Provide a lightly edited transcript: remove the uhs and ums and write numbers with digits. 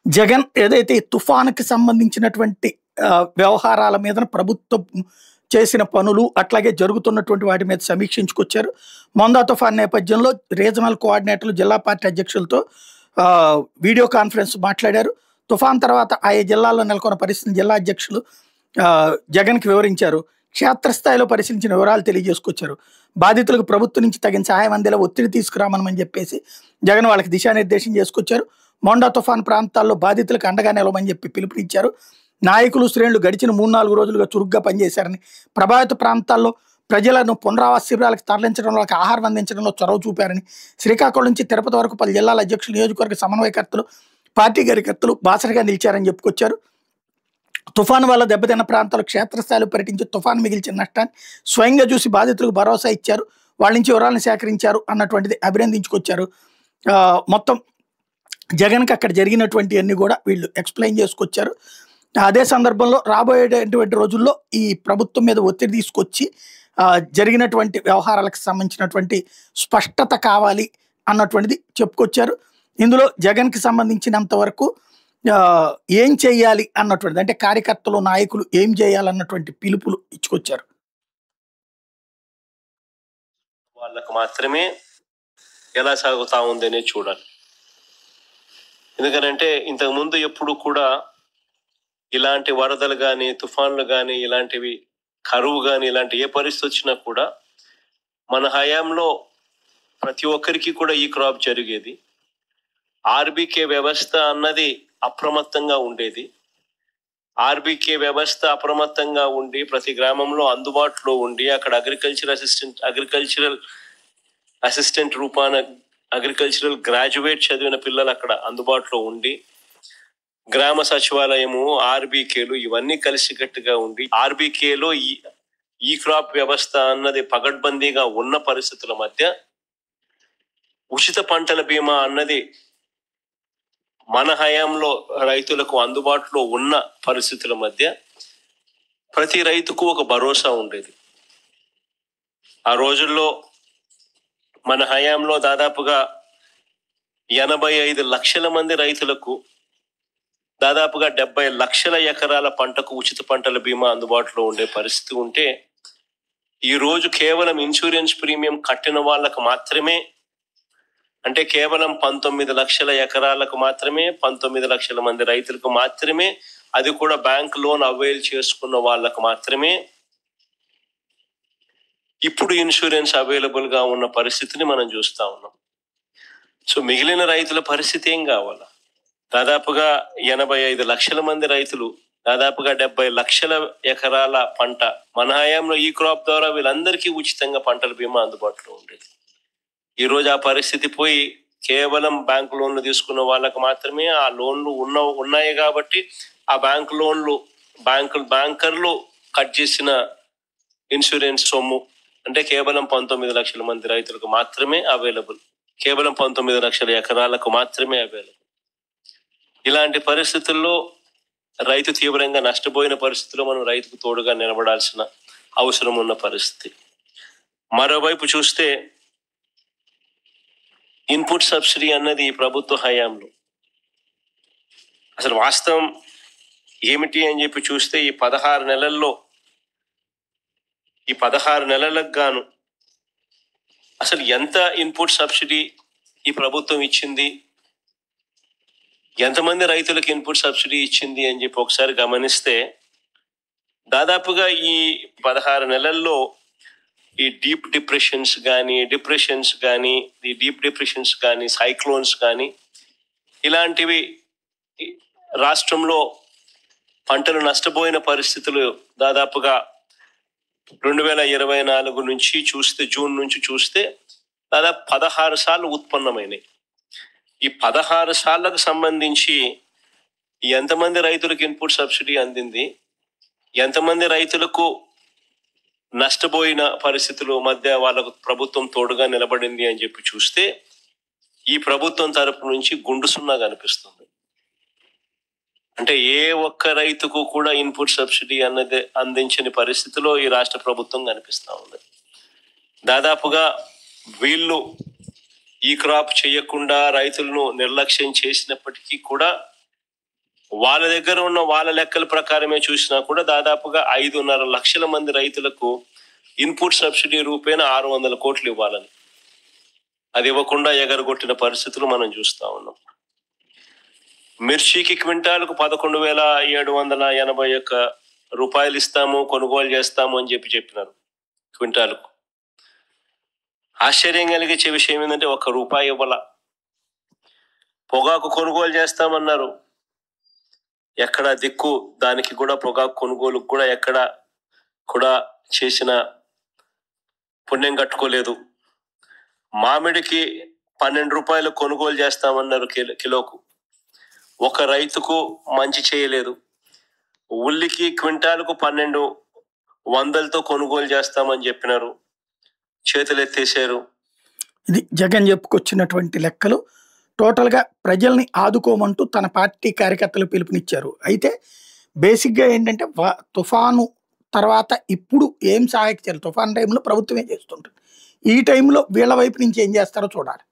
జగన్ ఏదైతే ఈ తుఫానుకి సంబంధించినటువంటి వ్యవహారాల మీదన ప్రభుత్వం చేసిన పనులు, అట్లాగే జరుగుతున్నటువంటి వాటి మీద సమీక్షించుకొచ్చారు. మొందా తుఫాన్ నేపథ్యంలో రీజనల్ కోఆర్డినేటర్లు, జిల్లా పార్టీ అధ్యక్షులతో వీడియో కాన్ఫరెన్స్ మాట్లాడారు. తుఫాన్ తర్వాత ఆయా జిల్లాల్లో నెలకొన్న పరిస్థితిని జిల్లా అధ్యక్షులు జగన్‌కి వివరించారు. క్షేత్రస్థాయిలో పరిశీలించిన వివరాలు తెలియజేసుకొచ్చారు. బాధితులకు ప్రభుత్వం నుంచి తగిన సహాయం అందేలా ఒత్తిడి తీసుకురామనమని చెప్పేసి జగన్ వాళ్ళకి దిశానిర్దేశం చేసుకొచ్చారు. మొండా తుఫాన్ ప్రాంతాల్లో బాధితులకు అండగా నిలవమని చెప్పి పిలుపునిచ్చారు. నాయకులు, శ్రేణులు గడిచిన 3-4 రోజులుగా చురుగ్గా పనిచేశారని, ప్రభావిత ప్రాంతాల్లో ప్రజలను పునరావాస శిబిరాలకు తరలించడంలో, వాళ్ళకి ఆహారం అందించడంలో చొరవ చూపారని, శ్రీకాకుళం నుంచి తిరుపతి వరకు పలు జిల్లాల అధ్యక్షులు, నియోజకవర్గ సమన్వయకర్తలు, పార్టీ కార్యకర్తలు బాసటగా నిలిచారని చెప్పుకొచ్చారు. తుఫాను వల్ల దెబ్బతిన్న ప్రాంతాలు క్షేత్రస్థాయిలో పర్యటించి తుఫాను మిగిల్చిన నష్టాన్ని స్వయంగా చూసి బాధితులకు భరోసా ఇచ్చారు. వాళ్ళ నుంచి వివరాలను సేకరించారు అన్నటువంటిది అభినందించుకొచ్చారు. మొత్తం జగన్‌కి అక్కడ జరిగినటువంటి అన్ని కూడా వీళ్ళు ఎక్స్‌ప్లెయిన్ చేసుకొచ్చారు. అదే సందర్భంలో రాబోయేటటువంటి రోజుల్లో ఈ ప్రభుత్వం మీద ఒత్తిడి తీసుకొచ్చి జరిగినటువంటి వ్యవహారాలకు సంబంధించినటువంటి స్పష్టత కావాలి అన్నటువంటిది చెప్పుకొచ్చారు. ఇందులో జగన్‌కి సంబంధించినంత వరకు ఏం చేయాలి అన్నటువంటిది, అంటే కార్యకర్తలు, నాయకులు ఏం చేయాలన్నటువంటి పిలుపులు ఇచ్చుకొచ్చారు. వాళ్ళకు మాత్రమే ఎలా సాగుతా ఉందనే చూడాలి. ఎందుకనంటే ఇంతకుముందు ఎప్పుడు కూడా ఇలాంటి వరదలు కానీ, తుఫాన్లు కానీ, ఇలాంటివి కరువు కానీ, ఇలాంటి ఏ పరిస్థితి వచ్చినా కూడా మన హయాంలో ప్రతి ఒక్కరికి కూడా ఈ క్రాప్ జరిగేది. ఆర్బీకే వ్యవస్థ అన్నది అప్రమత్తంగా ఉండేది. ఆర్బీకే వ్యవస్థ అప్రమత్తంగా ఉండి ప్రతి గ్రామంలో అందుబాటులో ఉండి అక్కడ అగ్రికల్చరల్ అసిస్టెంట్ రూపాన అగ్రికల్చరల్ గ్రాడ్యుయేట్ చదివిన పిల్లలు అక్కడ అందుబాటులో ఉండి, గ్రామ సచివాలయము, ఆర్బీకేలు ఇవన్నీ కలిసికట్టుగా ఉండి, ఆర్బీకేలో ఈ క్రాప్ వ్యవస్థ అన్నది పగడ్బందీగా ఉన్న పరిస్థితుల మధ్య ఉచిత పంటల బీమా అన్నది మన హయాంలో రైతులకు అందుబాటులో ఉన్న పరిస్థితుల మధ్య ప్రతి రైతుకు ఒక భరోసా ఉండేది. ఆ రోజుల్లో మన హయాంలో దాదాపుగా 85 లక్షల మంది రైతులకు దాదాపుగా 70 లక్షల ఎకరాల పంటకు ఉచిత పంటల బీమా అందుబాటులో ఉండే పరిస్థితి ఉంటే, ఈ రోజు కేవలం ఇన్సూరెన్స్ ప్రీమియం కట్టిన వాళ్ళకు మాత్రమే, అంటే కేవలం 19 లక్షల ఎకరాలకు మాత్రమే, 19 లక్షల మంది రైతులకు మాత్రమే, అది కూడా బ్యాంక్ లోన్ అవైల్ చేసుకున్న వాళ్ళకు మాత్రమే ఇప్పుడు ఇన్సూరెన్స్ అవైలబుల్ గా ఉన్న పరిస్థితిని మనం చూస్తా ఉన్నాం. సో మిగిలిన రైతుల పరిస్థితి ఏం కావాలా? దాదాపుగా 85 లక్షల మంది రైతులు, దాదాపుగా 70 లక్షల ఎకరాల పంట మన హయాంలో ఈ క్రాప్ ద్వారా వీళ్ళందరికీ ఉచితంగా పంటల బీమా అందుబాటులో ఉండేది. ఈ రోజు ఆ పరిస్థితి పోయి కేవలం బ్యాంకు లోన్లు తీసుకున్న వాళ్ళకు మాత్రమే ఆ లోన్లు ఉన్నాయి కాబట్టి ఆ బ్యాంకర్లు కట్ చేసిన ఇన్సూరెన్స్ సొమ్ము అంటే కేవలం 19 లక్షల మంది రైతులకు మాత్రమే అవైలబుల్, కేవలం 19 లక్షల ఎకరాలకు మాత్రమే అవైలబుల్. ఇలాంటి పరిస్థితుల్లో రైతు తీవ్రంగా నష్టపోయిన పరిస్థితుల్లో మనం రైతుకు తోడుగా నిలబడాల్సిన అవసరం ఉన్న పరిస్థితి. మరోవైపు చూస్తే ఇన్పుట్ సబ్సిడీ అన్నది ఈ ప్రభుత్వ హయాంలో అసలు వాస్తవం ఏమిటి అని చెప్పి చూస్తే ఈ 16 నెలలకు గాను అసలు ఎంత ఇన్పుట్ సబ్సిడీ ఈ ప్రభుత్వం ఇచ్చింది, ఎంతమంది రైతులకు ఇన్పుట్ సబ్సిడీ ఇచ్చింది అని చెప్పి ఒకసారి గమనిస్తే, దాదాపుగా ఈ 16 నెలల్లో ఈ డీప్ డిప్రెషన్స్ కానీ సైక్లోన్స్ కానీ ఇలాంటివి రాష్ట్రంలో పంటలు నష్టపోయిన పరిస్థితులు దాదాపుగా 2024 నుంచి చూస్తే, జూన్ నుంచి చూస్తే దాదాపు 16 సార్లు ఉత్పన్నమైనాయి. ఈ 16 సార్లకు సంబంధించి ఎంతమంది రైతులకు ఇన్పుట్ సబ్సిడీ అందింది, ఎంతమంది రైతులకు నష్టపోయిన పరిస్థితుల మధ్య వాళ్ళకు ప్రభుత్వం తోడుగా నిలబడింది అని చెప్పి చూస్తే ఈ ప్రభుత్వం తరపు నుంచి గుండు సున్నా కనిపిస్తుంది. అంటే ఏ ఒక్క రైతుకు కూడా ఇన్పుట్ సబ్సిడీ అన్నది అందించని పరిస్థితిలో ఈ రాష్ట్ర ప్రభుత్వం కనిపిస్తా ఉంది. దాదాపుగా వీళ్ళు ఈ క్రాప్ చేయకుండా రైతులను నిర్లక్ష్యం చేసినప్పటికీ కూడా వాళ్ళ దగ్గర ఉన్న వాళ్ళ లెక్కల ప్రకారమే చూసినా కూడా దాదాపుగా 5.5 లక్షల మంది రైతులకు ఇన్పుట్ సబ్సిడీ రూపేణ 600 కోట్లు ఇవ్వాలని, అది ఇవ్వకుండా ఎగరగొట్టిన పరిస్థితులు మనం చూస్తా ఉన్నాం. మిర్చికి క్వింటాలకు 11,781 రూపాయలు ఇస్తాము, కొనుగోలు చేస్తాము అని చెప్పినారు క్వింటాలకు. ఆశ్చర్యం కలిగించే విషయం ఏంటంటే ₹1 ఇవ్వాల. పొగాకు కొనుగోలు చేస్తామన్నారు, ఎక్కడ దిక్కు దానికి కూడా, పొగాకు కొనుగోలుకు కూడా ఎక్కడ కూడా చేసిన పుణ్యం కట్టుకోలేదు. మామిడికి ₹12 కొనుగోలు చేస్తామన్నారు కిలోకు, ఒక రైతుకు మంచి చేయలేదు. ఉల్లికి క్వింటాలకు 1200తో కొనుగోలు చేస్తామని చెప్పినారు, చేతులు ఎత్తేసారు. ఇది జగన్ చెప్పుకొచ్చినటువంటి లెక్కలు. టోటల్గా ప్రజల్ని ఆదుకోమంటూ తన పార్టీ కార్యకర్తలు పిలుపునిచ్చారు. అయితే బేసిక్గా ఏంటంటే తుఫాను తర్వాత ఇప్పుడు ఏం సహాయక చర్యలు, తుఫాను టైంలో ప్రభుత్వమే చేస్తుంటుంది, ఈ టైంలో వీళ్ళ వైపు నుంచి ఏం చేస్తారో చూడాలి.